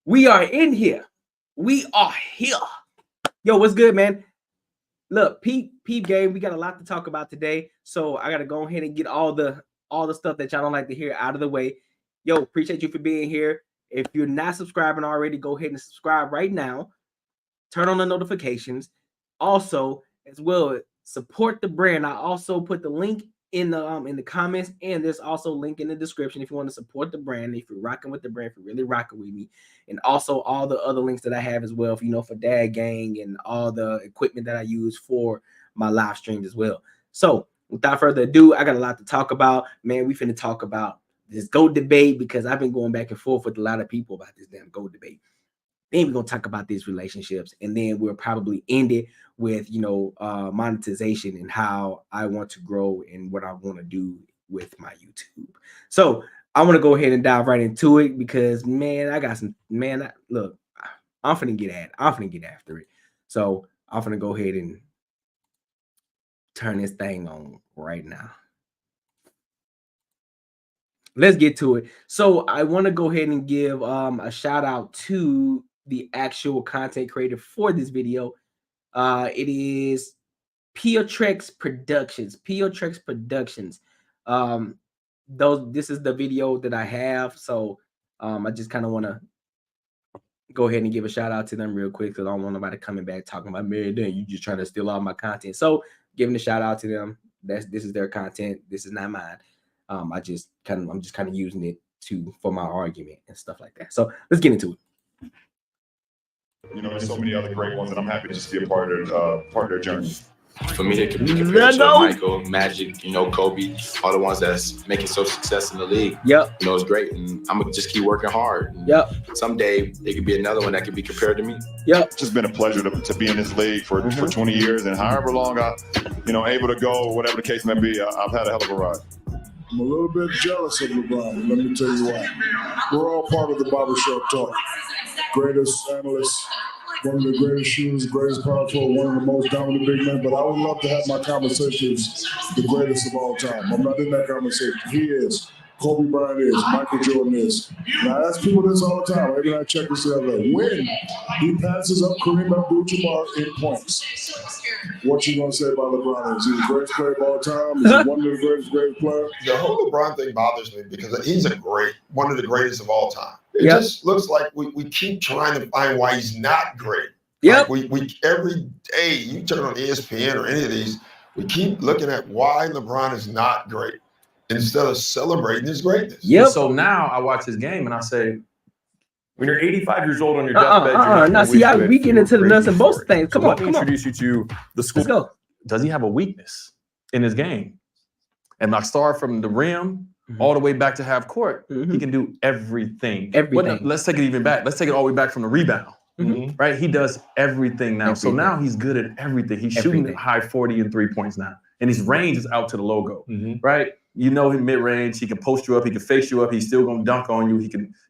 We are in here. We are here. Yo, what's good, man? Look, peep game. We got a lot to talk about today, so I gotta go ahead and get all the stuff that y'all don't like to hear out of the way. Yo, appreciate you for being here. If you're not subscribing already, go ahead and subscribe right now. Turn on the notifications. Also, as well, support the brand. I also put the link in the comments, and there's also a link in the description if you want to support the brand, if you're rocking with the brand, if you're really rocking with me, and also all the other links that I have as well, for Dad Gang and all the equipment that I use for my live streams as well. So without further ado, I got a lot to talk about, man. We finna talk about this GOAT debate because I've been going back and forth with a lot of people about this damn GOAT debate. Then we're gonna talk about these relationships, and then we'll probably end it with monetization and how I want to grow and what I want to do with my YouTube. So I want to go ahead and dive right into it because, man, I got some, man. Look, I'm finna get after it. So I'm finna go ahead and turn this thing on right now. Let's get to it. So I want to go ahead and give a shout out to the actual content creator for this video. It is Trex Productions. Trex Productions. This is the video that I have. So I just kind of want to go ahead and give a shout out to them real quick because I don't want nobody coming back talking about, man, then you just trying to steal all my content. So giving a shout out to them. This is their content. This is not mine. I'm just kind of using it for my argument and stuff like that. So let's get into it. There's so many other great ones, and I'm happy to just be a part of their journey. For me, they could be compared to Michael, Magic, Kobe, all the ones that's making so success in the league. Yep. It's great, and I'm gonna just keep working hard. Yep. Someday there could be another one that could be compared to me. Yep. It's just been a pleasure to be in this league for 20 years, and however long I, able to go, whatever the case may be, I've had a hell of a ride. I'm a little bit jealous of LeBron. Let me tell you why. We're all part of the barbershop talk. Greatest analyst, one of the greatest shooters, greatest power forward, one of the most dominant big men. But I would love to have my conversations the greatest of all time. I'm not in that conversation. He is. Kobe Bryant is. Michael Jordan is. And I ask people this all the time. Every night I check this the other day. When he passes up Kareem Abdul-Jabbar in points, what you gonna say about LeBron? Is he the greatest player of all time? Is he one of the greatest players? The whole LeBron thing bothers me because he's one of the greatest of all time. It just looks like we keep trying to find why he's not great. Yep. Like we every day you turn on ESPN or any of these, we keep looking at why LeBron is not great instead of celebrating his greatness. Yep. So now I watch his game and I say, when you're 85 years old on your deathbed, now see, we get into the nuts and bolts things. Come on, let me introduce you to the school. Let's go. Does he have a weakness in his game? And I start from the rim all the way back to half court. He can do everything. Everything. Let's take it even back. Let's take it all the way back from the rebound. Right? He does everything now. So now he's good at everything. He's shooting high 40 and 3 points now. And his range is out to the logo. Right? You know him mid-range. He can post you up. He can face you up. He's still gonna dunk on you.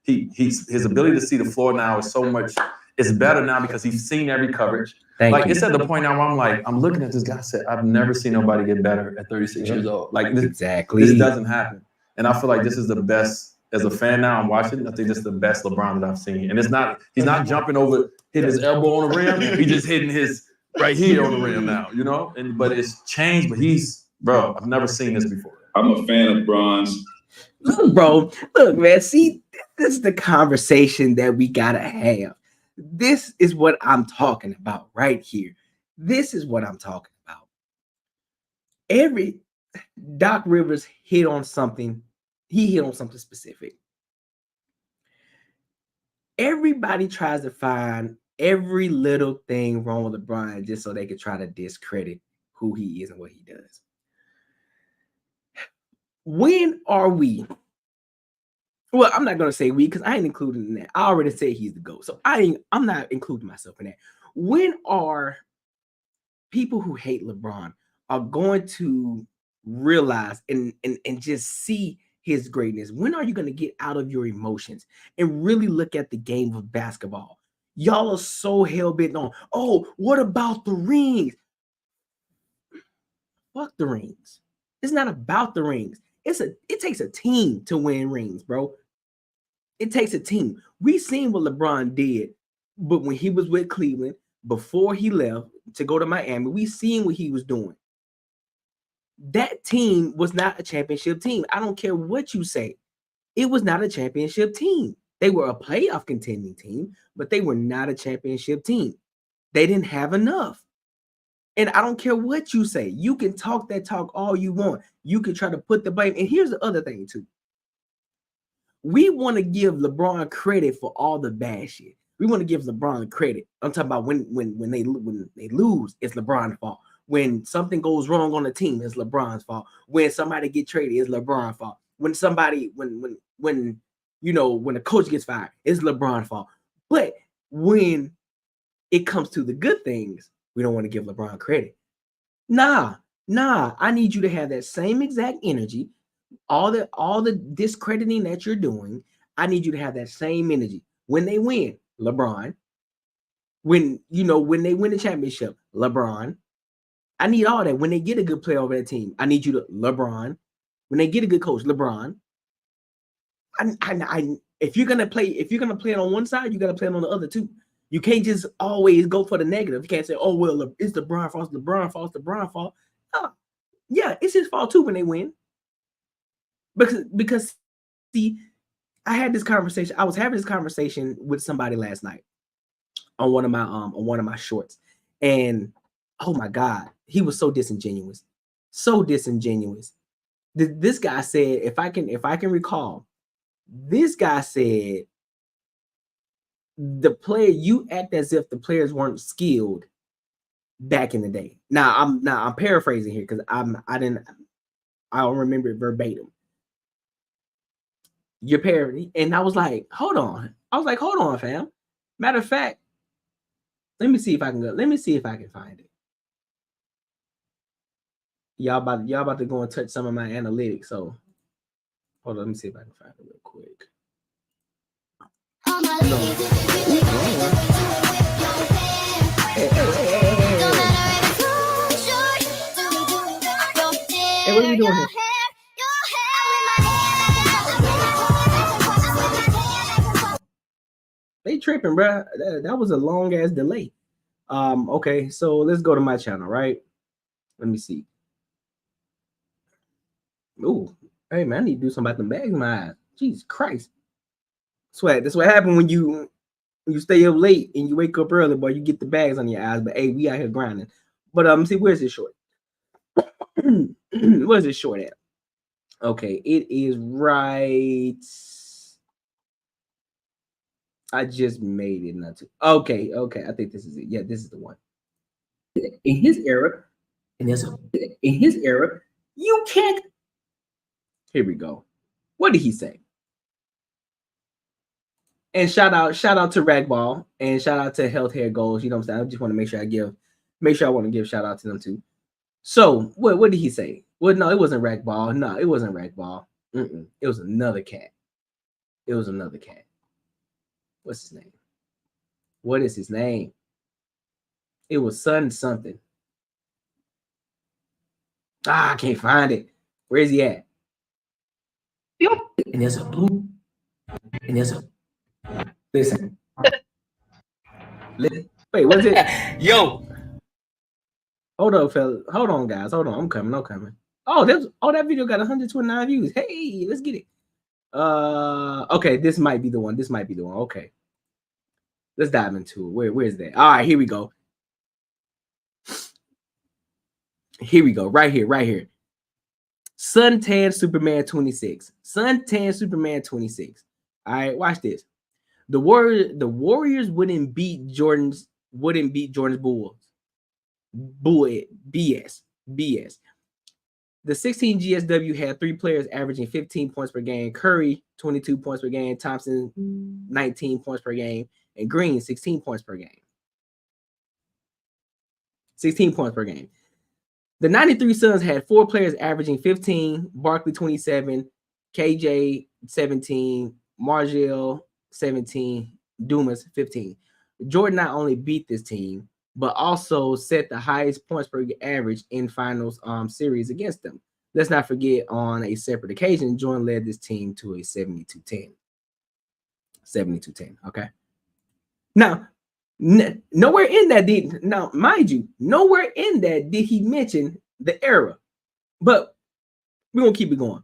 His ability to see the floor now is so much. It's better now because he's seen every coverage. It's at the point now where I'm looking at this guy. Said I've never seen nobody get better at 36 years old. This doesn't happen. And I feel like this is the best. As a fan now, I'm watching. I think this is the best LeBron that I've seen. And he's not jumping over, hitting his elbow on the rim. He's just hitting his right here on the rim now. But it's changed. But I've never seen this before. I'm a fan of Bron's. Look, man. See, this is the conversation that we gotta have. This is what I'm talking about right here. This is what I'm talking about. Doc Rivers hit on something. He hit on something specific. Everybody tries to find every little thing wrong with LeBron just so they can try to discredit who he is and what he does. When are we? Well, I'm not gonna say we because I ain't included in that. I already said he's the GOAT, so I'm not including myself in that. When are people who hate LeBron are going to realize and just see his greatness? When are you going to get out of your emotions and really look at the game of basketball? Y'all are so hell-bent on, oh, what about the rings? Fuck the rings. It's not about the rings. It takes a team to win rings, bro. It takes a team. We seen what LeBron did, but when he was with Cleveland, before he left to go to Miami, we seen what he was doing. That team was not a championship team. I don't care what you say. It was not a championship team. They were a playoff contending team, but they were not a championship team. They didn't have enough. And I don't care what you say. You can talk that talk all you want. You can try to put the blame. And here's the other thing too. We want to give LeBron credit for all the bad shit. We want to give LeBron credit. I'm talking about when they lose, it's LeBron's fault. When something goes wrong on the team, it's LeBron's fault. When somebody get traded, it's LeBron's fault. When a coach gets fired, it's LeBron's fault. But when it comes to the good things, we don't want to give LeBron credit. Nah. I need you to have that same exact energy. All the discrediting that you're doing, I need you to have that same energy. When they win, LeBron. When they win the championship, LeBron. I need all that. When they get a good player over that team, I need you to LeBron. When they get a good coach, LeBron. If you're gonna play it on one side, you gotta play it on the other too. You can't just always go for the negative. You can't say, "Oh well, it's LeBron fault, LeBron fault." No. Yeah, it's his fault too when they win. Because see, I had this conversation. I was having this conversation with somebody last night on one of my shorts, and oh my God, he was so disingenuous, so disingenuous. This guy said, if I can recall, this guy said, you act as if the players weren't skilled back in the day. Now I'm paraphrasing here because I don't remember it verbatim. Your parody, and I was like, hold on, fam. Matter of fact, let me see if I can find it. Y'all about to go and touch some of my analytics. So hold on, let me see if I can find it real quick. Hey, what are we doing here? They tripping, bro. That was a long ass delay. Okay, so let's go to my channel, right? Let me see. Ooh, hey man, I need to do something about them bags in my eyes. Jesus Christ. That's what happened when you stay up late and you wake up early, boy. You get the bags on your eyes. But hey, we out here grinding. But see, where's this short? Where's this short at? Okay, it is right. I just made it not to. Okay. I think this is it. Yeah, this is the one. In his era, you can't. Here we go. What did he say? And shout out to Ragball and shout out to Health Hair Goals. You know what I'm saying? I just want to make sure I want to give shout out to them too. So what did he say? Well, no, it wasn't Ragball. No, it wasn't Ragball. It was another cat. What's his name? What is his name? It was Sun something. I can't find it. Where is he at? And there's a blue. And there's a listen. Wait, what's it? Yo. Hold on, fella. Hold on, guys. Hold on. I'm coming. Oh, that video got 129 views. Hey, let's get it. Okay, this might be the one. Okay. Let's dive into it. Where is that? All right, here we go. Right here. Suntan Superman 26. All right, watch this. The Warriors wouldn't beat Jordan's Bulls. BS. The 16 GSW had 3 players averaging 15 points per game. Curry, 22 points per game. Thompson, 19 points per game. And Green, 16 points per game. 16 points per game. The 93 Suns had 4 players averaging 15. Barkley, 27. KJ, 17. Margil, 17. Dumas, 15. Jordan not only beat this team, but also set the highest points per average in finals series against them. Let's not forget, on a separate occasion, Jordan led this team to a 72-10. 72-10. Okay. Now, nowhere in that did now, mind you, nowhere in that did he mention the era. But we're gonna keep it going.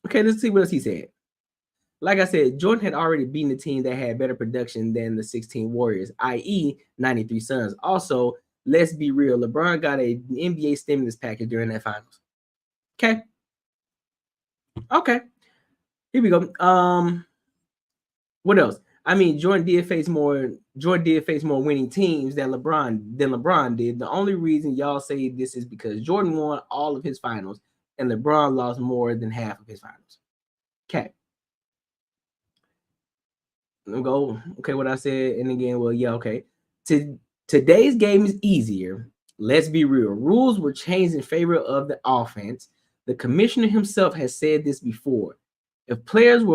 Okay, let's see what else he said. Like I said, Jordan had already beaten the team that had better production than the 16 Warriors, i.e., 93 Suns. Also, let's be real, LeBron got an NBA stimulus package during that finals. Okay. Okay. Here we go. What else? I mean, Jordan did face more winning teams than LeBron did. The only reason y'all say this is because Jordan won all of his finals and LeBron lost more than half of his finals. Okay. Go. Okay, what I said, and again, well, yeah, okay. Today's game is easier. Let's be real. Rules were changed in favor of the offense. The commissioner himself has said this before. If players now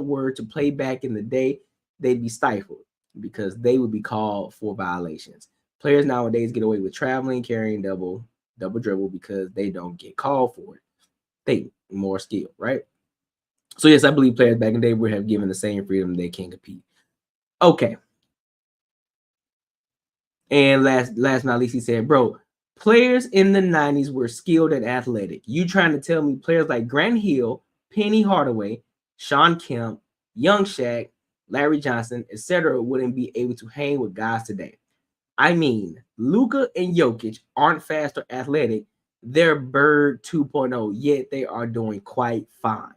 were to play back in the day, they'd be stifled because they would be called for violations. Players nowadays get away with traveling, carrying double dribble because they don't get called for it. They more skilled, right? So yes, I believe players back in the day would have given the same freedom they can compete. Okay. And last but not least, he said, bro, players in the 90s were skilled and athletic. You trying to tell me players like Grant Hill, Penny Hardaway, Sean Kemp, Young Shaq, Larry Johnson, etc. wouldn't be able to hang with guys today. I mean, Luka and Jokic aren't fast or athletic. They're Bird 2.0, yet they are doing quite fine.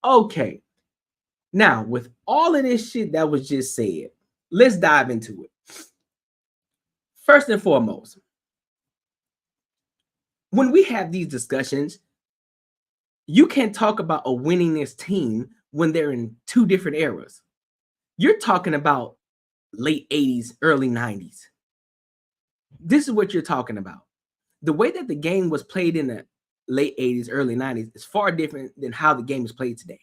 Okay. Now, with all of this shit that was just said, let's dive into it. First and foremost, when we have these discussions, you can't talk about a winningest team when they're in two different eras. You're talking about late 80s, early 90s. This is what you're talking about. The way that the game was played in the late 80s, early 90s is far different than how the game is played today.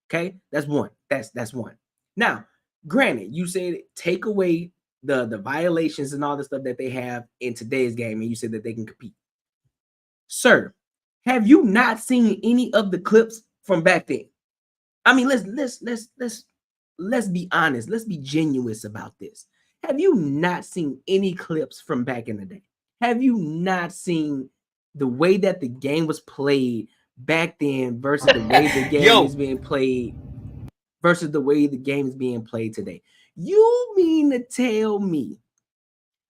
Okay, that's one. That's one. Now, granted, you said take away the violations and all the stuff that they have in today's game, and you said that they can compete. Sir, have you not seen any of the clips from back then? I mean, let's be honest. Let's be genuine about this. Have you not seen any clips from back in the day? Have you not seen the way that the game was played back then versus the way the game is being played versus the way the game is being played today? You mean to tell me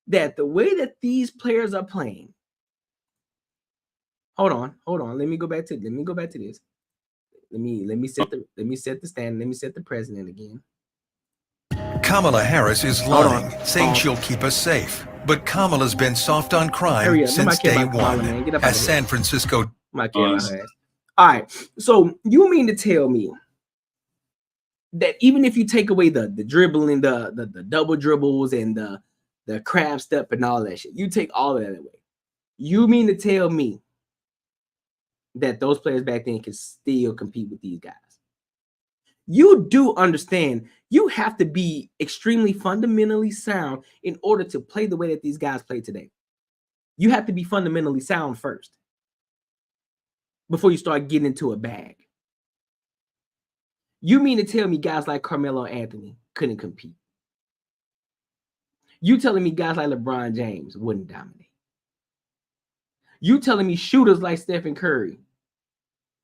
that the way that these players are playing? Hold on. Let me go back to this. Let me set the stand. Let me set the president again. Kamala Harris is lying, saying she'll keep us safe. But Kamala's been soft on crime since day one. As San Francisco. All right. So you mean to tell me that even if you take away the dribbling, the double dribbles and the crab step and all that shit, you take all of that away. You mean to tell me that those players back then can still compete with these guys? You do understand you have to be extremely fundamentally sound in order to play the way that these guys play today. You have to be fundamentally sound first before you start getting into a bag. You mean to tell me guys like Carmelo Anthony couldn't compete? You telling me guys like LeBron James wouldn't dominate? You telling me shooters like Stephen Curry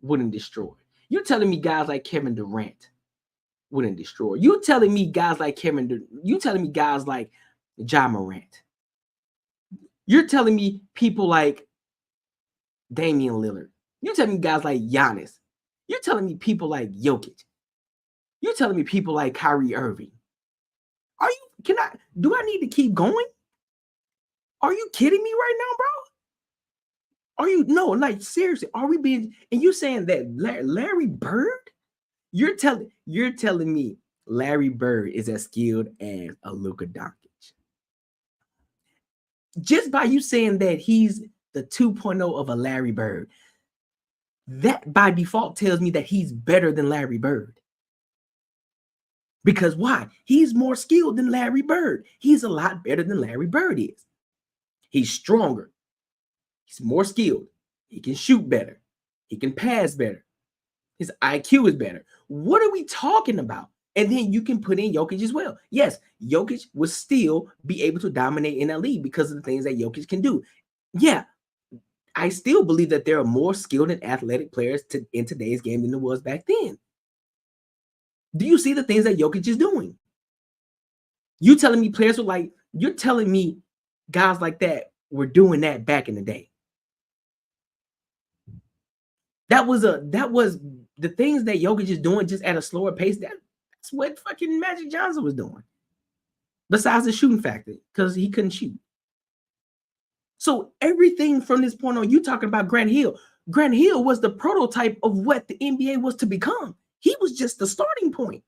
wouldn't destroy? You telling me guys like Kevin Durant wouldn't destroy? You telling me guys like you telling me guys like Ja Morant? You're telling me people like Damian Lillard? You're telling me guys like Giannis? You're telling me people like Jokic? You're telling me people like Kyrie Irving? Do I need to keep going? Are you kidding me right now, bro? Seriously, are we being, and you saying that Larry Bird? You're telling me Larry Bird is as skilled as a Luka Doncic? Just by you saying that he's the 2.0 of a Larry Bird, that by default tells me that he's better than Larry Bird. Because why? He's more skilled than Larry Bird. He's a lot better than Larry Bird is. He's stronger. He's more skilled. He can shoot better. He can pass better. His IQ is better. What are we talking about? And then you can put in Jokic as well. Yes, Jokic will still be able to dominate in that league because of the things that Jokic can do. Yeah, I still believe that there are more skilled and athletic players in today's game than there was back then. Do you see the things that Jokic is doing? You telling me players were like, you're telling me guys like that were doing that back in the day. That was the things that Jokic is doing just at a slower pace. That's what fucking Magic Johnson was doing. Besides the shooting factor, because he couldn't shoot. So everything from this point on, you talking about Grant Hill. Grant Hill was the prototype of what the NBA was to become. He was just the starting point.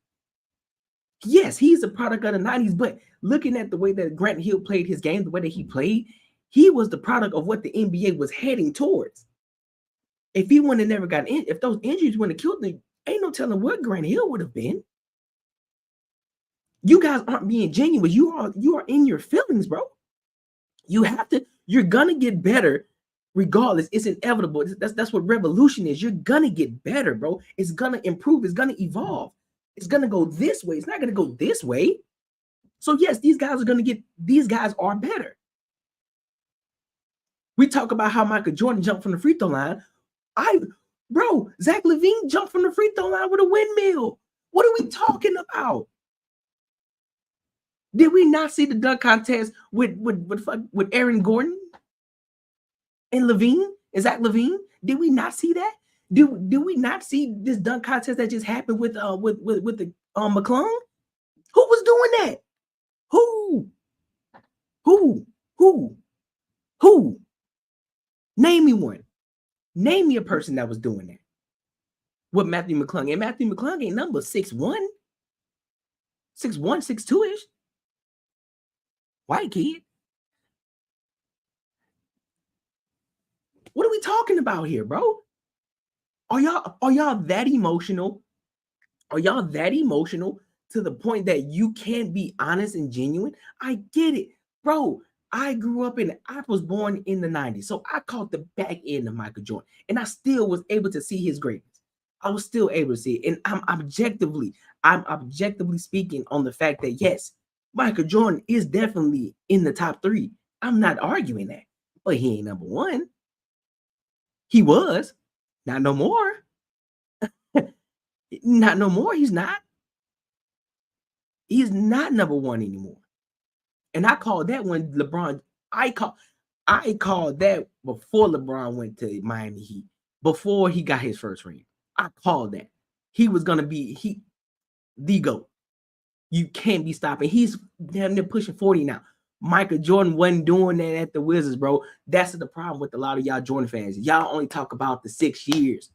Yes, he's a product of the 90s, but looking at the way that Grant Hill played his game, the way that he played, he was the product of what the NBA was heading towards. If he wouldn't have never gotten in, if those injuries wouldn't have killed him, ain't no telling what Grant Hill would have been. You guys aren't being genuine. You are in your feelings, bro. You're gonna get better regardless. It's inevitable. That's what revolution is. You're gonna get better, bro. It's gonna improve, it's gonna evolve. It's gonna go this way. It's not gonna go this way. So yes, these guys are better. We talk about how Michael Jordan jumped from the free throw line. Zach LaVine jumped from the free throw line with a windmill. What are we talking about? Did we not see the dunk contest with Aaron Gordon and LaVine and Zach LaVine? Did we not see that? Do we not see this dunk contest that just happened with the McClung? Who was doing that? Who? Name me one. Name me a person that was doing that with Matthew McClung. And Matthew McClung ain't number 6'1", 6'2"-ish. White kid. What are we talking about here, bro? Are y'all that emotional? Are y'all that emotional to the point that you can't be honest and genuine? I get it, bro. I was born in the 90s, so I caught the back end of Michael Jordan, and I still was able to see his greatness. I was still able to see it, and I'm objectively speaking on the fact that yes, Michael Jordan is definitely in the top 3. I'm not arguing that, but he ain't number 1. He was, not no more. Not no more. He's not. He's not number 1 anymore. And I called that when LeBron. I called that before LeBron went to Miami Heat. Before he got his first ring, I called that he was gonna be the GOAT. You can't be stopping. He's damn near pushing 40 now. Michael Jordan wasn't doing that at the Wizards, bro. That's the problem with a lot of y'all Jordan fans. Y'all only talk about the 6 years.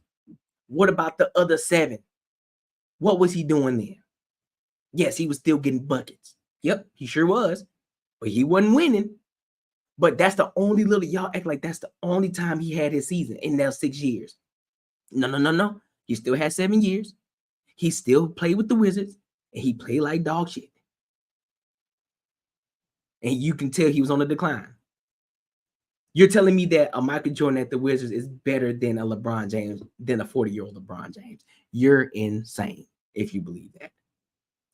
What about the other 7? What was he doing there? Yes, he was still getting buckets. Yep, he sure was. But he wasn't winning. But that's the only y'all act like that's the only time he had his season in those 6 years. No. He still had 7 years. He still played with the Wizards. And he played like dog shit. And you can tell he was on the decline. You're telling me that a Michael Jordan at the Wizards is better than a LeBron James, than a 40-year-old LeBron James. You're insane if you believe that.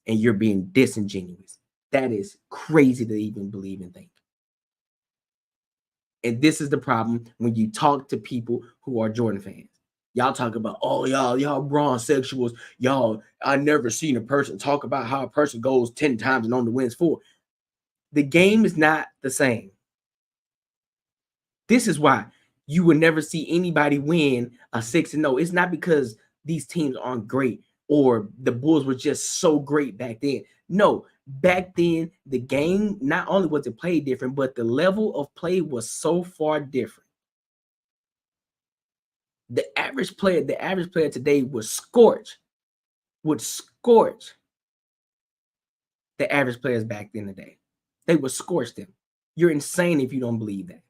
And you're being disingenuous. That is crazy to even believe and think. And this is the problem when you talk to people who are Jordan fans. Y'all talk about, oh, y'all bronze sexuals. Y'all, I never seen a person talk about how a person goes 10 times and only wins 4. The game is not the same. This is why you would never see anybody win a 6-0. It's not because these teams aren't great or the Bulls were just so great back then. No, back then, the game, not only was it played different, but the level of play was so far different. The average player today would scorch the average players back in the day. They would scorch them. You're insane if you don't believe that.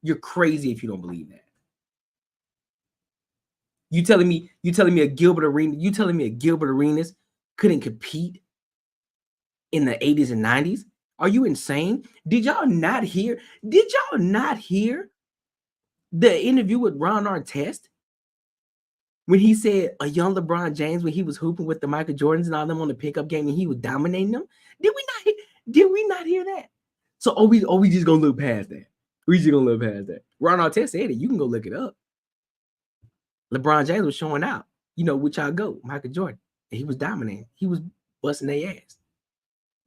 You're crazy if you don't believe that. You telling me a Gilbert Arenas couldn't compete in the 80s and 90s? Are you insane? Did y'all not hear the interview with Ron Artest? when he said a young LeBron James when he was hooping with the Michael Jordans and all them on the pickup game and he was dominating them? Did we not hear that? So we just gonna look past that. We just gonna look past that. Ron Artest said it. You can go look it up. LeBron James was showing out. You know, which y'all go, Michael Jordan. And he was dominating. He was busting their ass.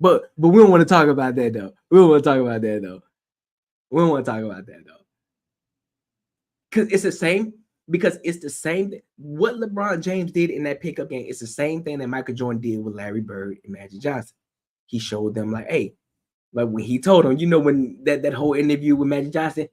But we don't want to talk about that though. We don't want to talk about that though. Because it's the same. Because it's the same thing. What LeBron James did in that pickup game, it's the same thing that Michael Jordan did with Larry Bird and Magic Johnson. He showed them like, hey, like when he told them, you know, when that whole interview with Magic Johnson,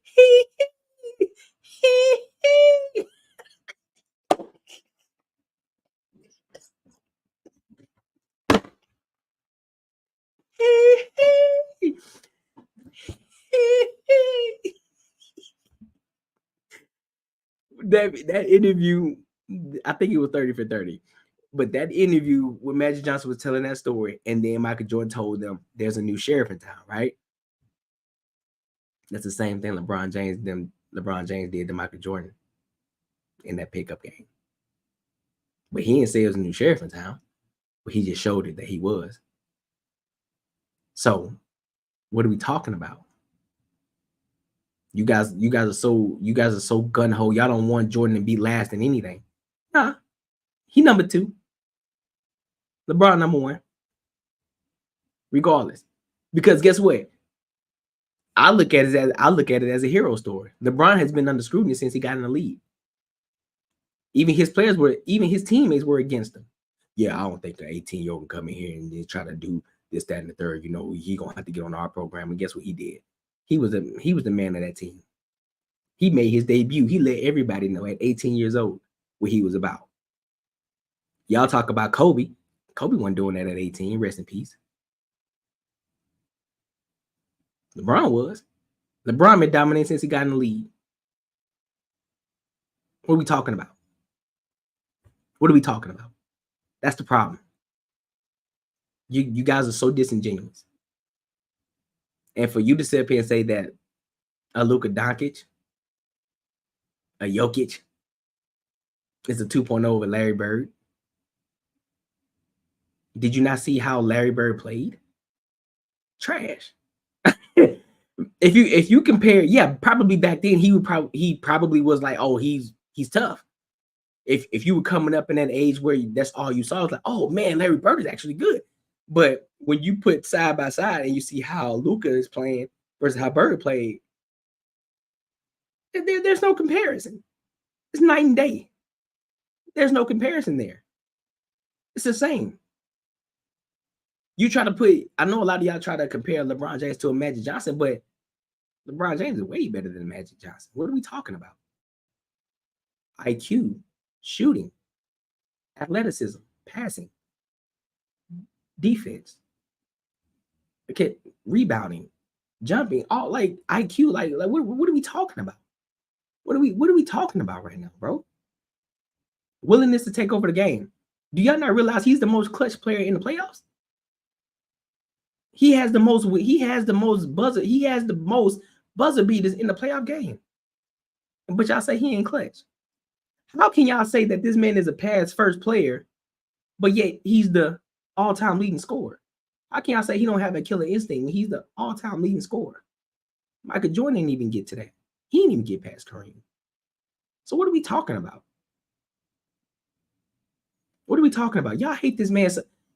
that interview, I think it was 30 for 30. But that interview with Magic Johnson was telling that story, and then Michael Jordan told them there's a new sheriff in town, right? That's the same thing LeBron James did to Michael Jordan in that pickup game. But he didn't say it was a new sheriff in town, but he just showed it that he was. So, what are we talking about? You guys are so gun-ho. Y'all don't want Jordan to be last in anything. Nah, he number 2. LeBron number 1. Regardless. Because guess what? I look at it as a hero story. LeBron has been under scrutiny since he got in the league. Even his teammates were against him. Yeah, I don't think the 18-year-old can come in here and try to do this, that, and the third. You know, he gonna have to get on our program. And guess what he did? He was the man of that team. He made his debut. He let everybody know at 18 years old what he was about. Y'all talk about Kobe. Kobe wasn't doing that at 18. Rest in peace. LeBron was. LeBron been dominating since he got in the league. What are we talking about? What are we talking about? That's the problem. You guys are so disingenuous. And for you to sit up here and say that a Luka Doncic, a Jokic, is a 2.0 over Larry Bird. Did you not see how Larry Bird played? Trash. If you compare, yeah, probably back then he probably was like, oh, he's tough. If you were coming up in that age where that's all you saw, it's like, oh man, Larry Bird is actually good. But when you put side by side and you see how Luka is playing versus how Bird played, there's no comparison. It's night and day. There's no comparison there. It's the same. You try to put, I know a lot of y'all try to compare LeBron James to a Magic Johnson, but LeBron James is way better than Magic Johnson. What are we talking about? IQ, shooting, athleticism, passing, defense, okay, rebounding, jumping, all like IQ, like what are we talking about? What are we talking about right now, bro? Willingness to take over the game. Do y'all not realize he's the most clutch player in the playoffs? He has the most buzzer beaters in the playoff game. But y'all say he ain't clutch. How can y'all say that this man is a pass first player, but yet he's the all-time leading scorer? How can y'all say he don't have a killer instinct when he's the all-time leading scorer? Michael Jordan didn't even get to that. He didn't even get past Kareem. So what are we talking about? What are we talking about? Y'all hate this man.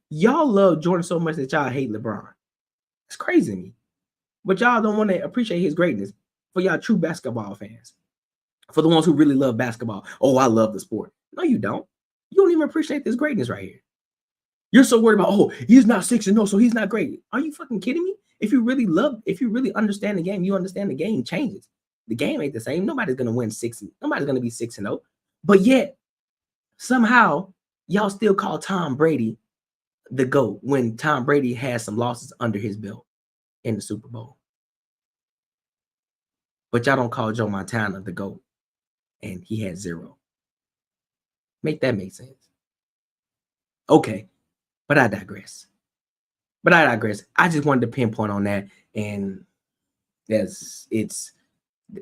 Y'all love Jordan so much that y'all hate LeBron. It's crazy to me. But y'all don't want to appreciate his greatness for y'all true basketball fans. For the ones who really love basketball. Oh, I love the sport. No, you don't. You don't even appreciate this greatness right here. You're so worried about, oh, he's not 6-0, so he's not great. Are you fucking kidding me? If you really understand the game, you understand the game changes. The game ain't the same. Nobody's going to win 6. Nobody's going to be 6-0. But yet, somehow, y'all still call Tom Brady the GOAT when Tom Brady has some losses under his belt in the Super Bowl. But y'all don't call Joe Montana the GOAT, and he had 0. Make that make sense. Okay, but I digress. I just wanted to pinpoint on that, and it's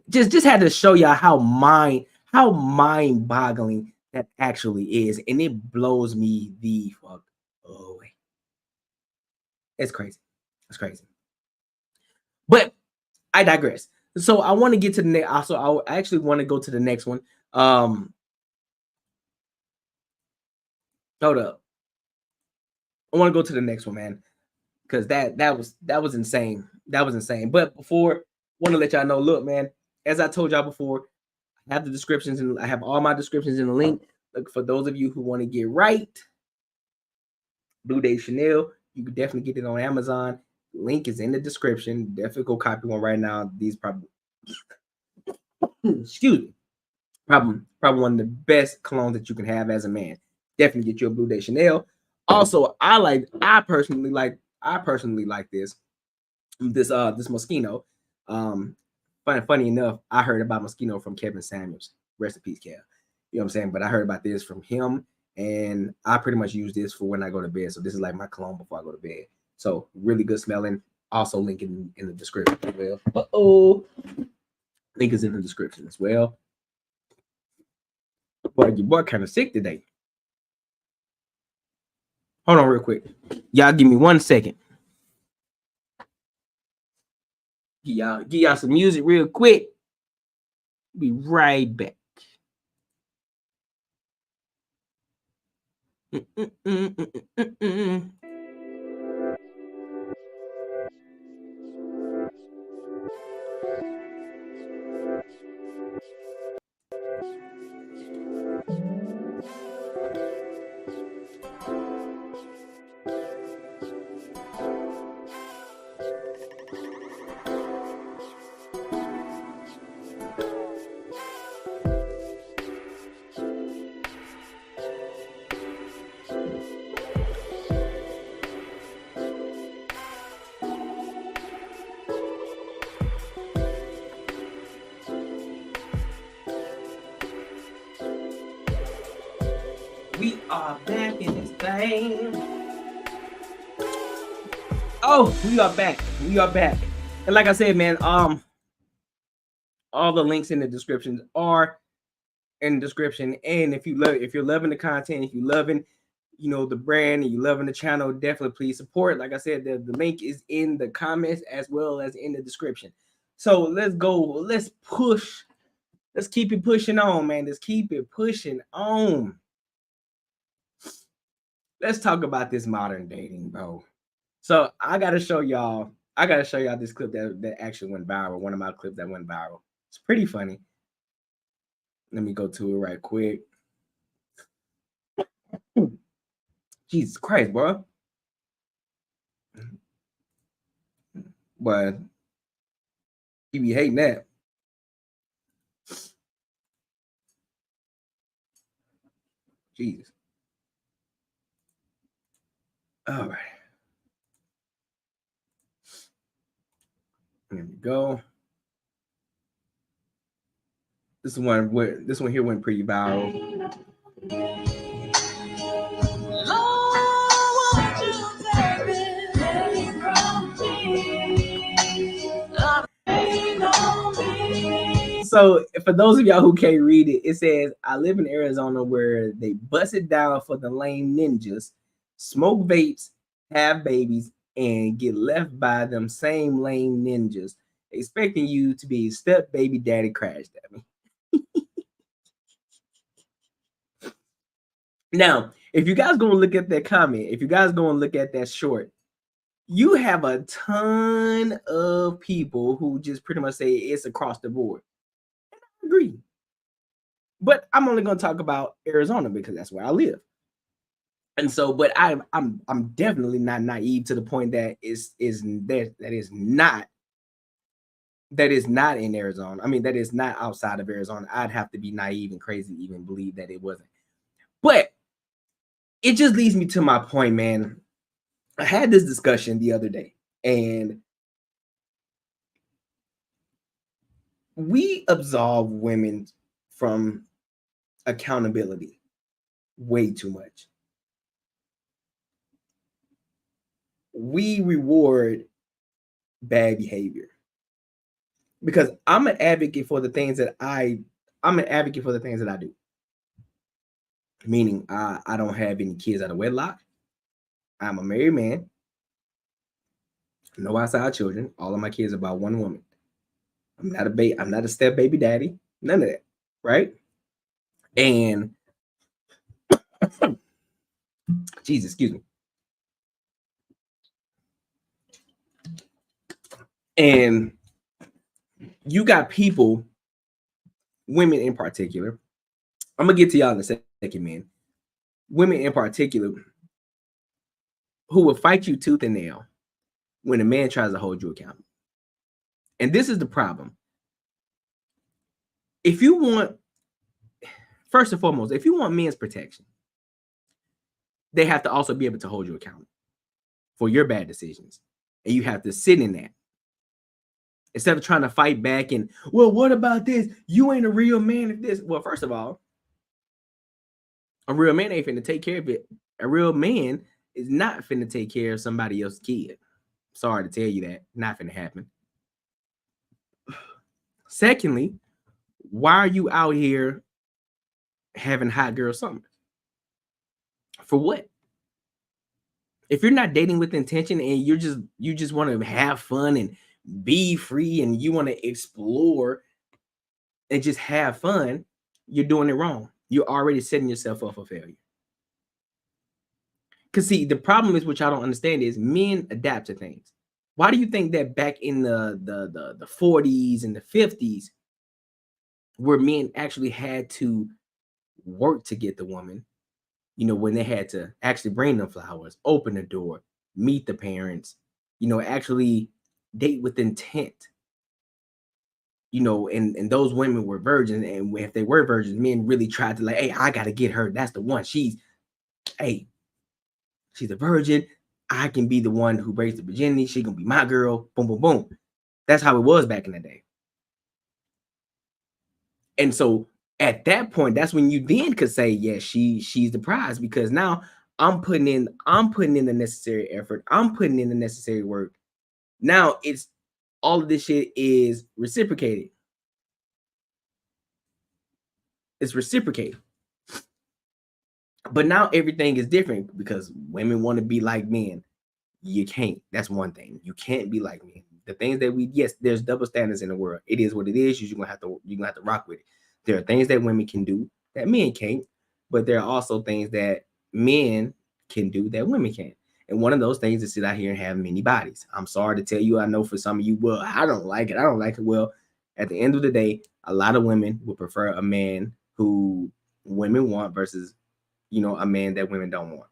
just had to show y'all how mind-boggling that actually is, and it blows me the fuck away. It's crazy. It's crazy. But I digress. So I want to get to the next. Also, I actually want to go to the next one. Hold up. I want to go to the next one, man, because that was insane. That was insane. But before, I want to let y'all know. Look, man, as I told y'all before, I have the descriptions and I have all my descriptions in the link. Look, for those of you who want to get right, Blue Day Chanel, you can definitely get it on Amazon. Link is in the description. Definitely go copy one right now. These probably, excuse me, probably one of the best colognes that you can have as a man. Definitely get you a Blue Day Chanel. Also, I personally like this Moschino. Funny enough, I heard about Moschino from Kevin Samuels. Rest in peace, Kev. You know what I'm saying? But I heard about this from him, and I pretty much use this for when I go to bed. So this is like my cologne before I go to bed. So really good smelling. Also link in the description as well. Link is in the description as well. Boy, your boy kind of sick today. Hold on real quick. Y'all give me 1 second. Give y'all some music real quick. Be right back. We are back in this thing. Oh, we are back. We are back. And like I said, man, all the links in the description are in the description. And if you're loving the content, if you're loving, the brand, and you're loving the channel, definitely please support. Like I said, the link is in the comments as well as in the description. So let's go. Let's push. Let's keep it pushing on, man. Let's keep it pushing on. Let's talk about this modern dating, bro. So I gotta show y'all this clip that actually went viral. One of my clips that went viral. It's pretty funny. Let me go to it right quick. Jesus Christ, bro. But you be hating that. Jesus. All right. There we go. This one here went pretty viral. So for those of y'all who can't read it, it says, I live in Arizona where they bust it down for the lame ninjas, smoke vapes, have babies, and get left by them same lame ninjas, expecting you to be step baby daddy crash dummy. Now, if you guys gonna look at that comment, if you guys gonna look at that short, you have a ton of people who just pretty much say it's across the board. And I agree. But I'm only gonna talk about Arizona because that's where I live. And so, but I'm definitely not naive to the point that that is not in Arizona. I mean, that is not outside of Arizona. I'd have to be naive and crazy to even believe that it wasn't. But it just leads me to my point, man. I had this discussion the other day, and we absolve women from accountability way too much. We reward bad behavior because I'm an advocate for the things that I do. meaning I don't have any kids out of wedlock. I'm a married man. No outside children. All of my kids are by one woman. I'm not a step baby daddy. None of that. Right? And Jesus, excuse me. And you got people, women in particular. I'm gonna get to y'all in a second, man. Women in particular who will fight you tooth and nail when a man tries to hold you accountable. And this is the problem. If you want, first and foremost, if you want men's protection, they have to also be able to hold you accountable for your bad decisions. And you have to sit in that. Instead of trying to fight back and, well, what about this? You ain't a real man if this. Well, first of all, a real man ain't finna take care of it. A real man is not finna take care of somebody else's kid. Sorry to tell you that. Not finna happen. Secondly, why are you out here having hot girl summers? For what? If you're not dating with intention and you just want to have fun and be free and you want to explore and just have fun, you're doing it wrong. You're already setting yourself up for failure. Because see, the problem is, which I don't understand, is men adapt to things. Why do you think that back in the 40s and the 50s, where men actually had to work to get the woman, you know, when they had to actually bring them flowers, open the door, meet the parents, you know, actually date with intent, you know, and those women were virgins. And if they were virgins, men really tried to like, hey, I got to get her. That's the one. She's a virgin. I can be the one who breaks the virginity. She gonna be my girl. Boom, boom, boom. That's how it was back in the day. And so at that point, that's when you then could say, yeah, she's the prize, because now I'm putting in the necessary effort. I'm putting in the necessary work. Now it's all of this shit is reciprocated. It's reciprocated. But now everything is different because women want to be like men. You can't. That's one thing. You can't be like men. The things that yes, there's double standards in the world. It is what it is. You're gonna have to rock with it. There are things that women can do that men can't, but there are also things that men can do that women can't. And one of those things is sit out here and have many bodies. I'm sorry to tell you, I know for some of you, well, I don't like it. I don't like it. Well, at the end of the day, a lot of women would prefer a man who women want versus, you know, a man that women don't want.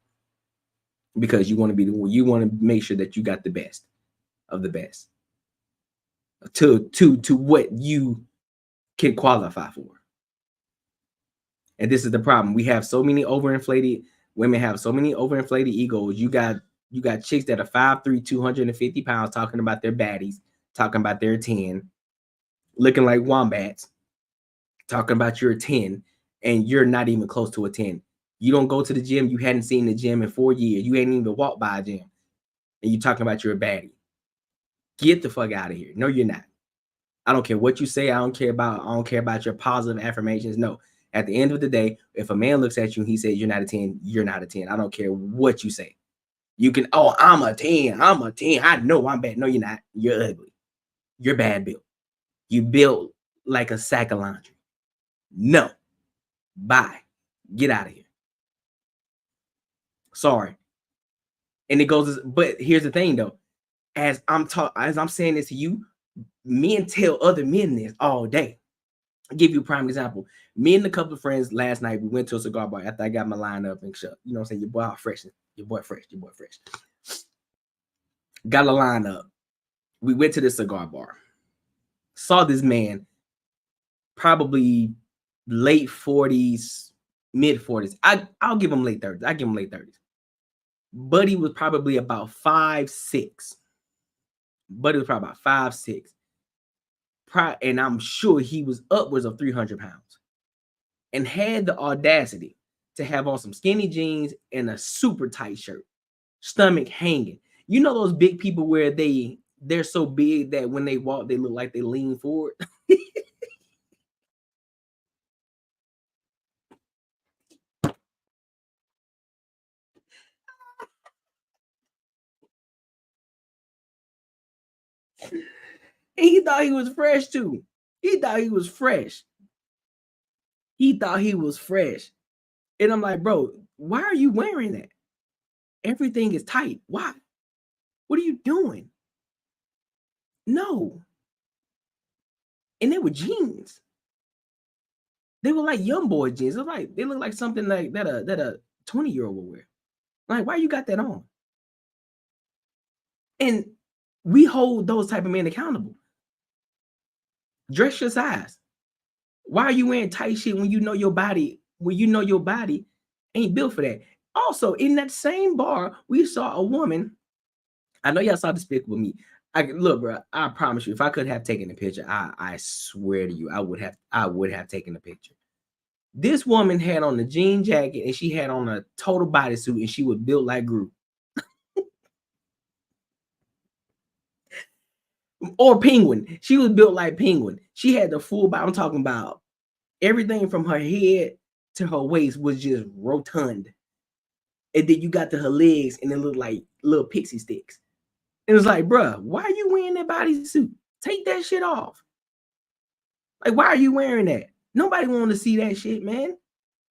Because you want to make sure that you got the best of the best to what you can qualify for. And this is the problem. We have so many overinflated women, have so many overinflated egos. You got chicks that are 5'3", 250 pounds talking about their baddies, talking about their 10, looking like wombats, talking about you're a 10, and you're not even close to a 10. You don't go to the gym. You hadn't seen the gym in 4 years. You ain't even walked by a gym. And you talking about you're a baddie. Get the fuck out of here. No, you're not. I don't care what you say. I don't care about your positive affirmations. No. At the end of the day, if a man looks at you and he says you're not a 10, you're not a 10. I don't care what you say. You can, oh, I'm a 10. I'm a 10. I know I'm bad. No, you're not. You're ugly. You're bad built. You built like a sack of laundry. No. Bye. Get out of here. Sorry. And it goes, but here's the thing though. As I'm saying this to you, men tell other men this all day. I'll give you a prime example. Me and a couple of friends last night, we went to a cigar bar after I got my line up and shut. You know what I'm saying? Your boy fresh. Got a line up. We went to the cigar bar. Saw this man, probably late 40s, mid 40s. I'll give him late 30s. I give him late 30s. Buddy was probably about 5'6". Buddy was probably about 5'6". And I'm sure he was upwards of 300 pounds. And had the audacity to have on some skinny jeans and a super tight shirt, stomach hanging. You know those big people where they're so big that when they walk, they look like they lean forward. And he thought he was fresh too. He thought he was fresh. He thought he was fresh. And I'm like, bro, why are you wearing that? Everything is tight. Why? What are you doing? No. And they were jeans. They were like young boy jeans. They look like something like that a 20-year-old will wear. Like, why you got that on? And we hold those type of men accountable. Dress your size. Why are you wearing tight shit when you know your body ain't built for that? Also, in that same bar, we saw a woman. I know y'all saw Despicable Me. Look, bro, I promise you, if I could have taken a picture, I swear to you, I would have taken a picture. This woman had on a jean jacket and she had on a total bodysuit and she was built like Groot. Or Penguin. She was built like Penguin. She had the full body. I'm talking about everything from her head to her waist was just rotund. And then you got to her legs and it looked like little pixie sticks. It was like, bruh, why are you wearing that bodysuit? Take that shit off. Like, why are you wearing that? Nobody want to see that shit, man.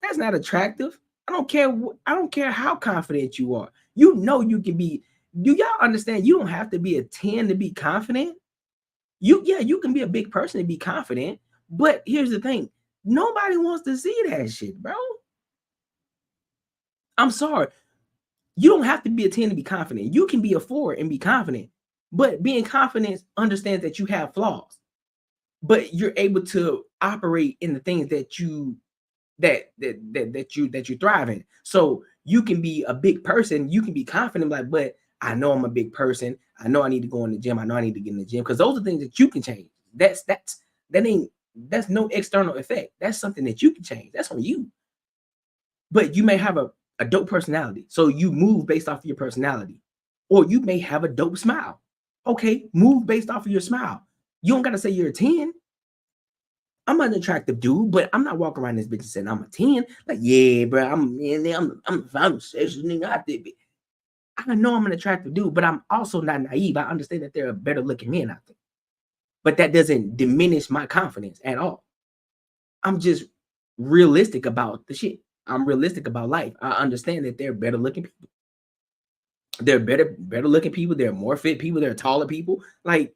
That's not attractive. I don't care how confident you are. You know you can be. Do y'all understand? You don't have to be a 10 to be confident. You can be a big person and be confident. But here's the thing. Nobody wants to see that shit, bro. I'm sorry. You don't have to be a 10 to be confident. You can be a 4 and be confident. But being confident understands that you have flaws. But you're able to operate in the things that you thrive in. So you can be a big person, you can be confident, like, but I know I'm a big person. I know I need to go in the gym. I know I need to get in the gym because those are things that you can change. That's no external effect. That's something that you can change. That's on you. But you may have a dope personality. So you move based off of your personality. Or you may have a dope smile. Okay, move based off of your smile. You don't got to say you're a 10. I'm an attractive dude, but I'm not walking around this bitch and saying I'm a 10. Like, yeah, bro, I'm a sexual nigga out there. I know I'm an attractive dude, but I'm also not naive. I understand that there are better looking men out there. But that doesn't diminish my confidence at all. I'm just realistic about the shit. I'm realistic about life. I understand that there are better looking people. There are better looking people. There are more fit people. There are taller people. Like,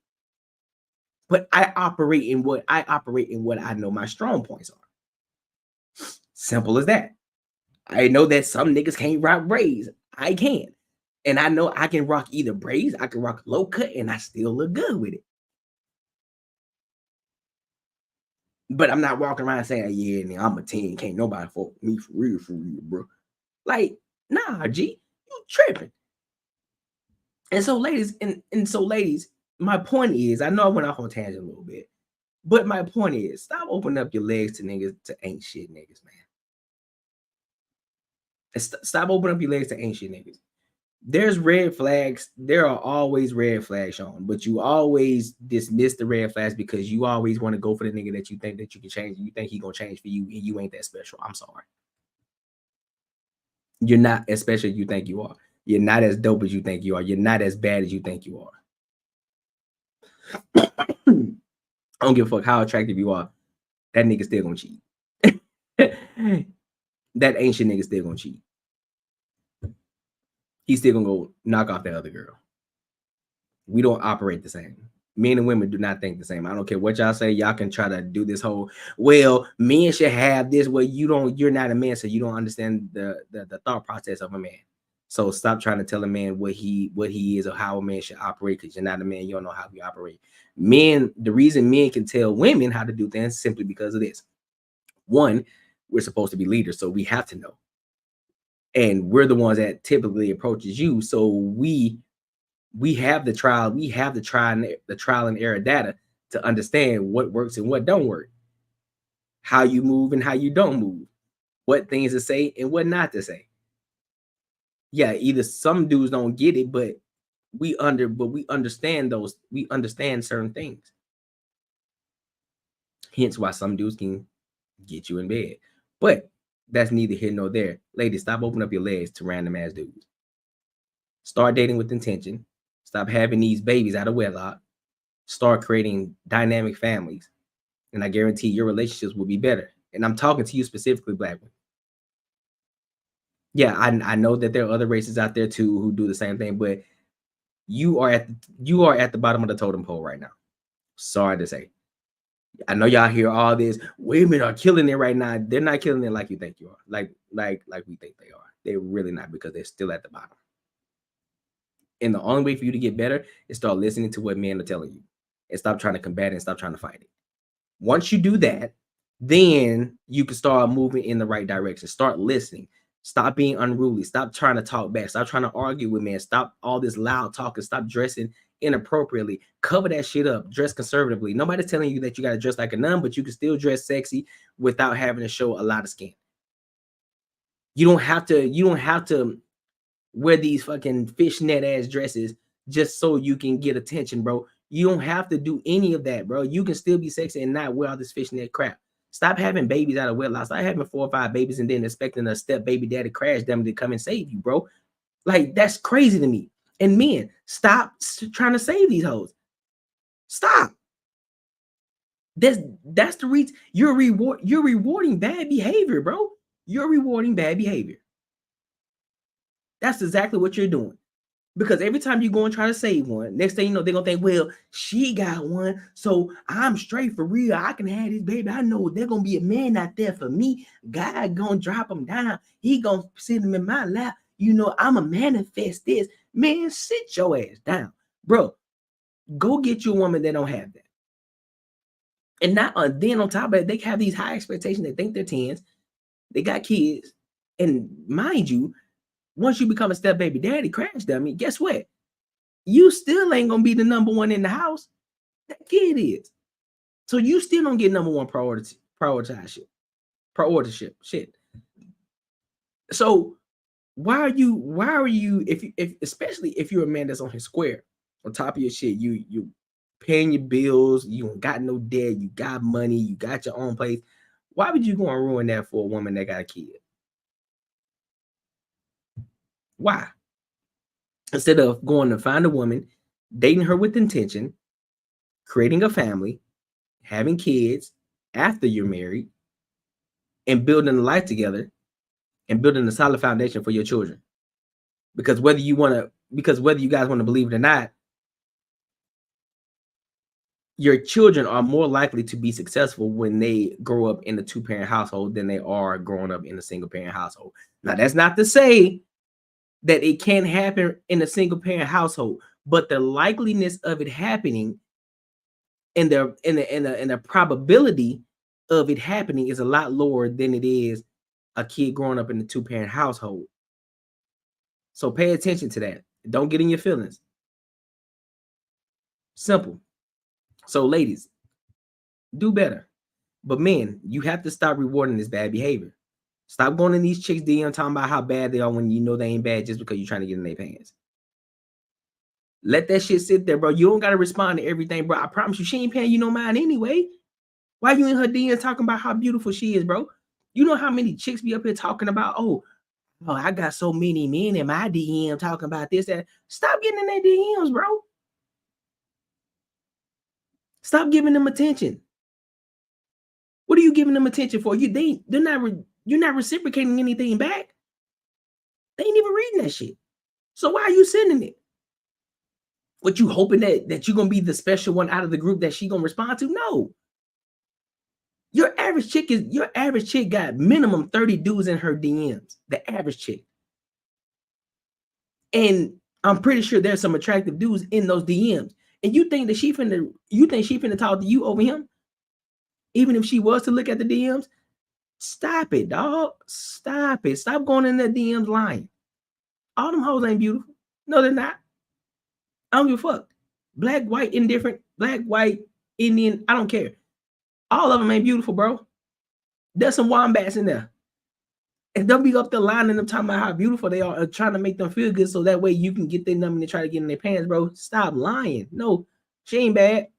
but I operate in what I know my strong points are. Simple as that. I know that some niggas can't rock braids. I can. And I know I can rock either braids, I can rock low cut, and I still look good with it. But I'm not walking around saying, yeah, nigga, I'm a 10. Can't nobody fuck me for real, bro. Like, nah, G, you tripping. And so, ladies, my point is, I know I went off on a tangent a little bit, but my point is, stop opening up your legs to niggas to ain't shit niggas, man. Stop opening up your legs to ain't shit niggas. There's red flags. There are always red flags shown, but you always dismiss the red flags because you always want to go for the nigga that you think that you can change. You think he gonna change for you, and you ain't that special. I'm sorry. You're not as special as you think you are. You're not as dope as you think you are. You're not as bad as you think you are. I don't give a fuck how attractive you are. That nigga still gonna cheat. That ancient nigga still gonna cheat. He's still gonna go knock off that other girl. We don't operate the same. Men and women do not think the same. I don't care what y'all say. Y'all can try to do this whole, well, men should have this. Well, you're not a man, so you don't understand the thought process of a man. So stop trying to tell a man what he is or how a man should operate, because you're not a man. You don't know how we operate. Men, the reason men can tell women how to do things simply because of this. One, we're supposed to be leaders, so we have to know. And we're the ones that typically approaches you. So we have the trial and error data to understand what works and what don't work, how you move and how you don't move, what things to say and what not to say. Yeah, either some dudes don't get it, but we understand certain things. Hence why some dudes can get you in bed. But that's neither here nor there. Ladies, stop opening up your legs to random ass dudes. Start dating with intention. Stop having these babies out of wedlock. start creating dynamic families, and I guarantee your relationships will be better. And I'm talking to you specifically, Black women. Yeah, I know that there are other races out there too who do the same thing, but you are at the bottom of the totem pole right now. Sorry to say. I know y'all hear all this. Women are killing it right now. They're not killing it like you think you are. Like we think they are. They're really not, because they're still at the bottom. And the only way for you to get better is start listening to what men are telling you, and stop trying to combat it and stop trying to fight it. Once you do that, then you can start moving in the right direction. Start listening. Stop being unruly. Stop trying to talk back. Stop trying to argue with men. Stop all this loud talking. Stop dressing inappropriately. Cover that shit up. Dress conservatively. Nobody's telling you that you got to dress like a nun, but you can still dress sexy without having to show a lot of skin. You don't have to wear these fucking fishnet ass dresses just so you can get attention, bro. You don't have to do any of that, bro. You can still be sexy and not wear all this fishnet crap. Stop having babies out of wedlock. Stop having 4 or 5 babies and then expecting a step baby daddy crash them to come and save you, bro. Like, that's crazy to me. And men, stop trying to save these hoes. Stop. That's the reason you're rewarding bad behavior, bro. You're rewarding bad behavior. That's exactly what you're doing. Because every time you go and try to save one, next thing you know, they're gonna think, well, she got one, so I'm straight for real. I can have this baby. I know there's gonna be a man out there for me. God gonna drop him down. He gonna sit him in my lap. You know, I'ma manifest this. Man, sit your ass down, bro. Go get you a woman that don't have that. And not then on top of it, they have these high expectations. They think they're 10s. They got kids, and mind you, once you become a step baby daddy, crash dummy, guess what? You still ain't gonna be the number one in the house. That kid is. So you still don't get number one priority shit. So why are you if especially if you're a man that's on his square, on top of your shit, you paying your bills, you don't got no debt, you got money, you got your own place. Why would you go and ruin that for a woman that got a kid? Why? Instead of going to find a woman, dating her with intention, creating a family, having kids after you're married, and building a life together, and building a solid foundation for your children. Because whether you guys want to believe it or not, your children are more likely to be successful when they grow up in a 2-parent household than they are growing up in a single-parent household. Now, that's not to say that it can't happen in a single-parent household, but the likeliness of it happening and the probability of it happening is a lot lower than it is a kid growing up in a 2-parent household. So pay attention to that. Don't get in your feelings. Simple. So ladies, do better. But men, you have to stop rewarding this bad behavior. Stop going in these chicks' DM talking about how bad they are when you know they ain't bad just because you're trying to get in their pants. Let that shit sit there, bro. You don't got to respond to everything, bro. I promise you, she ain't paying you no mind anyway. Why you in her DMs talking about how beautiful she is, bro? You know how many chicks be up here talking about, oh, I got so many men in my DM talking about this, that. Stop getting in their DMs, bro. Stop giving them attention. What are you giving them attention for? You're not reciprocating anything back. They ain't even reading that shit. So why are you sending it? What, you hoping that you're gonna be the special one out of the group that she gonna respond to? No. Your average chick got minimum 30 dudes in her DMs. The average chick. And I'm pretty sure there's some attractive dudes in those DMs. And you think she finna talk to you over him? Even if she was to look at the DMs? Stop it, dog. Stop it. Stop going in the DMs lying. All them hoes ain't beautiful. No, they're not. I don't give a fuck. Black, white, indifferent, black, white, Indian, I don't care. All of them ain't beautiful, bro. There's some wombats in there. And they'll be up there lying and them talking about how beautiful they are, trying to make them feel good so that way you can get their number and try to get in their pants, bro. Stop lying. No, she ain't bad.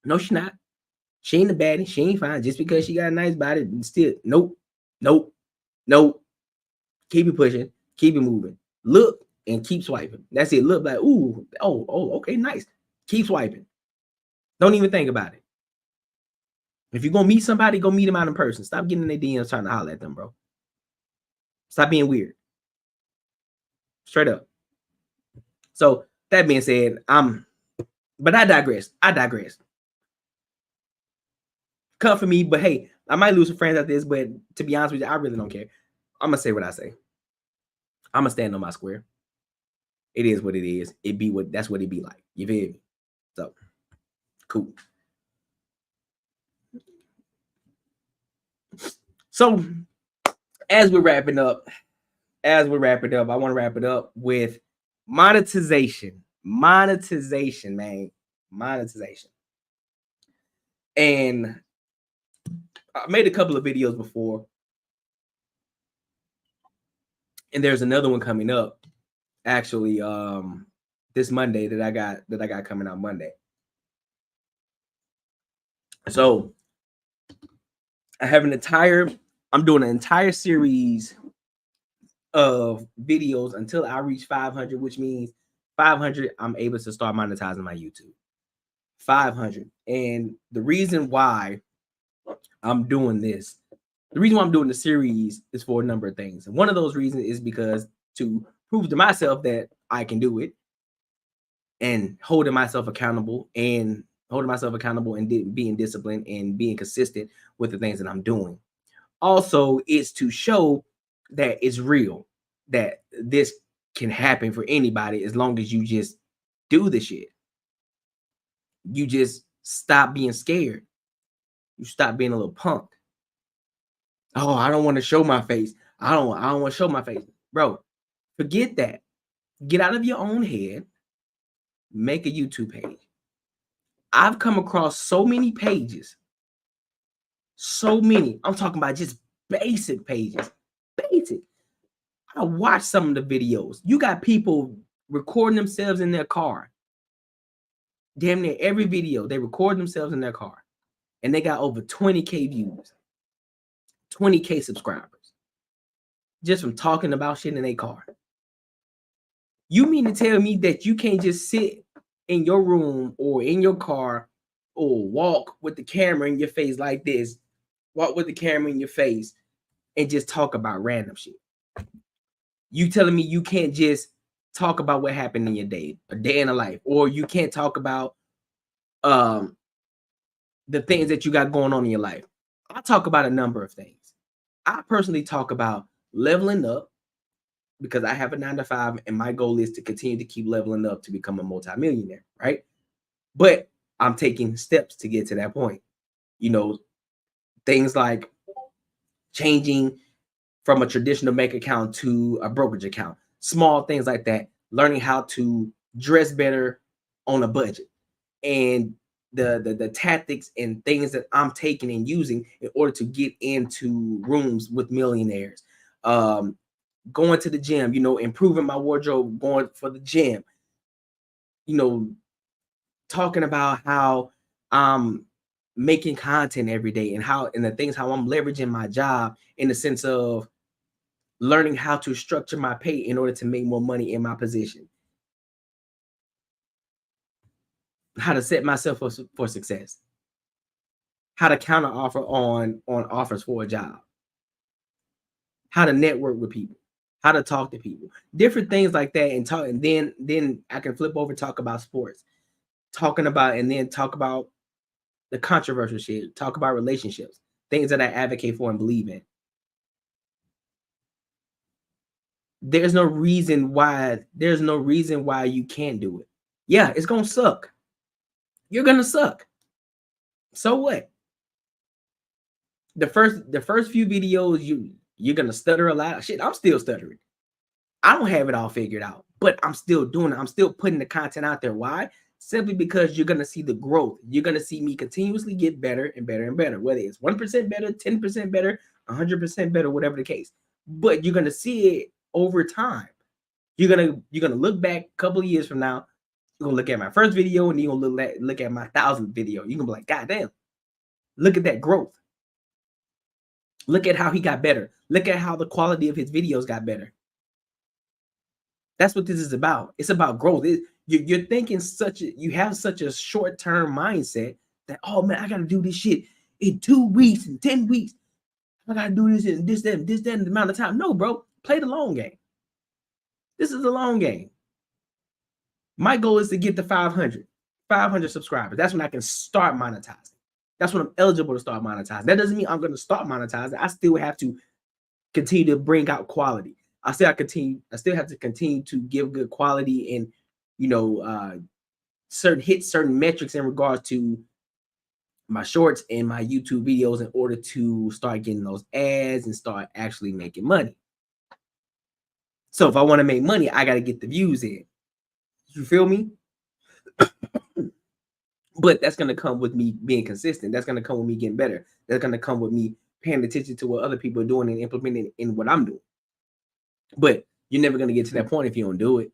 No, she not. She ain't a baddie. She ain't fine. Just because she got a nice body, still, nope. Keep it pushing. Keep it moving. Look and keep swiping. That's it. Look like, ooh, oh, okay, nice. Keep swiping. Don't even think about it. If you're gonna meet somebody, go meet them out in person. Stop getting in their DMs trying to holler at them, bro. Stop being weird. Straight up. So that being said, but I digress. Come for me, but hey, I might lose some friends after this, but to be honest with you, I really don't care. I'm gonna say what I say. I'm gonna stand on my square. It is what it is. That's what it be like. You feel me? So cool. So as we're wrapping up, I want to wrap it up with monetization. Monetization, man. Monetization. And I made a couple of videos before. And there's another one coming up actually this Monday that I got coming out Monday. So I'm doing an entire series of videos until I reach 500, which means 500, I'm able to start monetizing my YouTube. 500. And the reason why I'm doing this, the reason why I'm doing the series is for a number of things. And one of those reasons is because to prove to myself that I can do it, and holding myself accountable and being disciplined and being consistent with the things that I'm doing. Also, it's to show that it's real, that this can happen for anybody as long as you just do the shit. You just stop being scared. You stop being a little punk. Oh, I don't want to show my face. I don't want to show my face. Bro, forget that. Get out of your own head. Make a YouTube page. I've come across so many pages. So many. I'm talking about just basic pages. Basic. I watched some of the videos. You got people recording themselves in their car. Damn near every video, they record themselves in their car. And they got over 20K views. 20K subscribers. Just from talking about shit in their car. You mean to tell me that you can't just sit in your room or in your car or walk with the camera in your face like this, walk with the camera in your face and just talk about random shit? You telling me you can't just talk about what happened in your day, a day in a life, or you can't talk about the things that you got going on in your life? I talk about a number of things. I personally talk about leveling up because I have a 9-to-5 and my goal is to continue to keep leveling up to become a multimillionaire, right? But I'm taking steps to get to that point. You know, things like changing from a traditional bank account to a brokerage account, small things like that, learning how to dress better on a budget, and the tactics and things that I'm taking and using in order to get into rooms with millionaires. Going to the gym, you know, improving my wardrobe, going for the gym, you know, talking about how I'm making content every day and how I'm leveraging my job in the sense of learning how to structure my pay in order to make more money in my position. How to set myself for success. How to counter offer on offers for a job. How to network with people. How to talk to people. Different things like that, and then I can flip over and talk about sports. Talk about the controversial shit. Talk about relationships. Things that I advocate for and believe in. There's no reason why you can't do it. Yeah, it's gonna suck. You're gonna suck. So what? The first few videos, you're gonna stutter a lot. Shit, I'm still stuttering. I don't have it all figured out, but I'm still doing it. I'm still putting the content out there. Why? Simply because you're gonna see the growth. You're gonna see me continuously get better and better and better. Whether it's 1% better, 10% better, 100% better, whatever the case. But you're gonna see it over time. You're gonna look back a couple of years from now. You're gonna look at my first video and you're gonna look at my 1,000th video. You're gonna be like, God damn, look at that growth. Look at how he got better. Look at how the quality of his videos got better. That's what this is about. It's about growth. You're thinking you have such a short-term mindset that, oh man, I gotta do this shit in 2 weeks and 10 weeks. I gotta do this in this amount of time. No, bro, play the long game. This is a long game. My goal is to get to 500 subscribers. That's when I can start monetizing. That's when I'm eligible to start monetizing. That doesn't mean I'm going to start monetizing. I still have to continue to bring out quality. I still have to continue to give good quality and, you know, certain metrics in regards to my shorts and my YouTube videos in order to start getting those ads and start actually making money. So if I want to make money, I got to get the views in. You feel me? But that's going to come with me being consistent. That's going to come with me getting better. That's going to come with me paying attention to what other people are doing and implementing in what I'm doing. But you're never going to get to that point if you don't do it.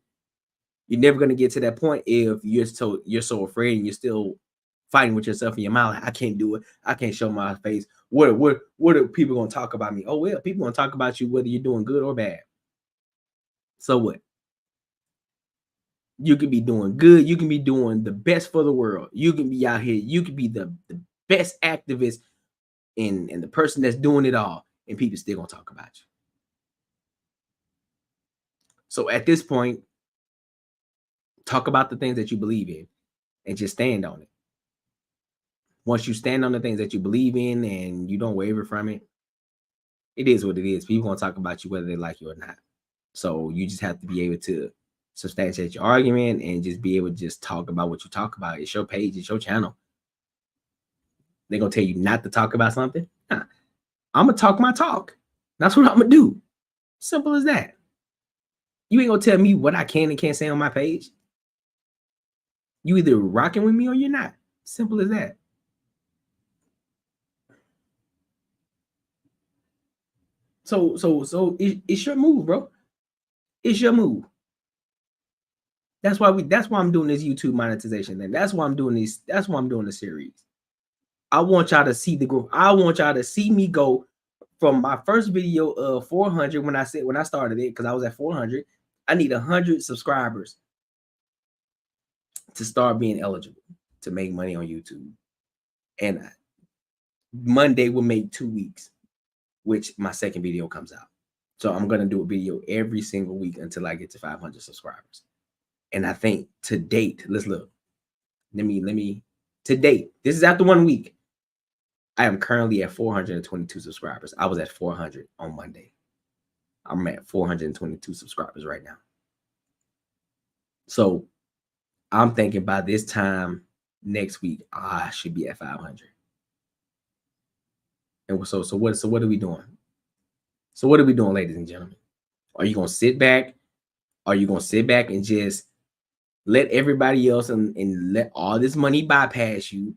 You're never going to get to that point if you're so afraid and you're still fighting with yourself in your mind. Like, I can't do it. I can't show my face. What are people going to talk about me? Oh, well, people going to talk about you whether you're doing good or bad. So what? You can be doing good. You can be doing the best for the world. You can be out here. You can be the best activist and the person that's doing it all. And people still going to talk about you. So at this point, talk about the things that you believe in and just stand on it. Once you stand on the things that you believe in and you don't waver from it, it is what it is. People going to talk about you whether they like you or not. So you just have to be able to substantiate your argument and just be able to just talk about what you talk about. It's your page, it's your channel. They're going to tell you not to talk about something. Nah, I'm going to talk my talk. That's what I'm going to do. Simple as that. You ain't going to tell me what I can and can't say on my page. You either rocking with me or you're not. Simple as that. So it's your move, bro. It's your move. That's why I'm doing this YouTube monetization thing. That's why I'm doing this. That's why I'm doing the series. I want y'all to see the growth. I want y'all to see me go from my first video of 400 when I started it, because I was at 400. I need 100 subscribers to start being eligible to make money on YouTube. And Monday will make 2 weeks, which my second video comes out. So I'm going to do a video every single week until I get to 500 subscribers. And I think to date, let's look. To date, this is after 1 week. I am currently at 422 subscribers. I was at 400 on Monday. I'm at 422 subscribers right now. So I'm thinking by this time next week, I should be at 500. And so what are we doing? So what are we doing, ladies and gentlemen? Are you going to sit back? Are you going to sit back and just let everybody else and let all this money bypass you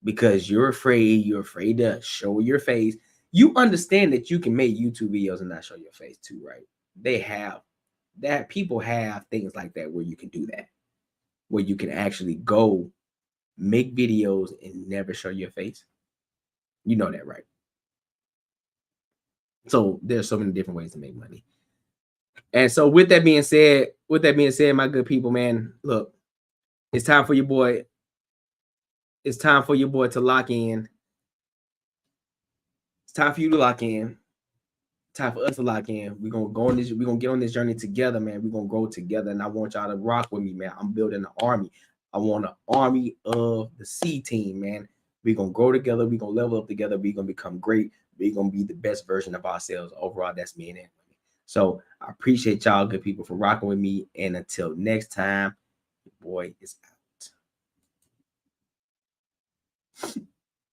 because you're afraid to show your face? You understand that you can make YouTube videos and not show your face too, right? People have things like that where you can do that, where you can actually go make videos and never show your face. You know that, right? So there's so many different ways to make money. And so with that being said, my good people, man, look, it's time for your boy. It's time for your boy to lock in. It's time for you to lock in. Time for us to lock in. We're gonna go on this. We're gonna get on this journey together, man. We're gonna grow together, and I want y'all to rock with me, man. I'm building an army. I want an army of the C team, man. We're gonna grow together. We're gonna level up together. We're gonna become great. We're gonna be the best version of ourselves overall. That's me and Anthony. So I appreciate y'all, good people, for rocking with me. And until next time, your boy is out.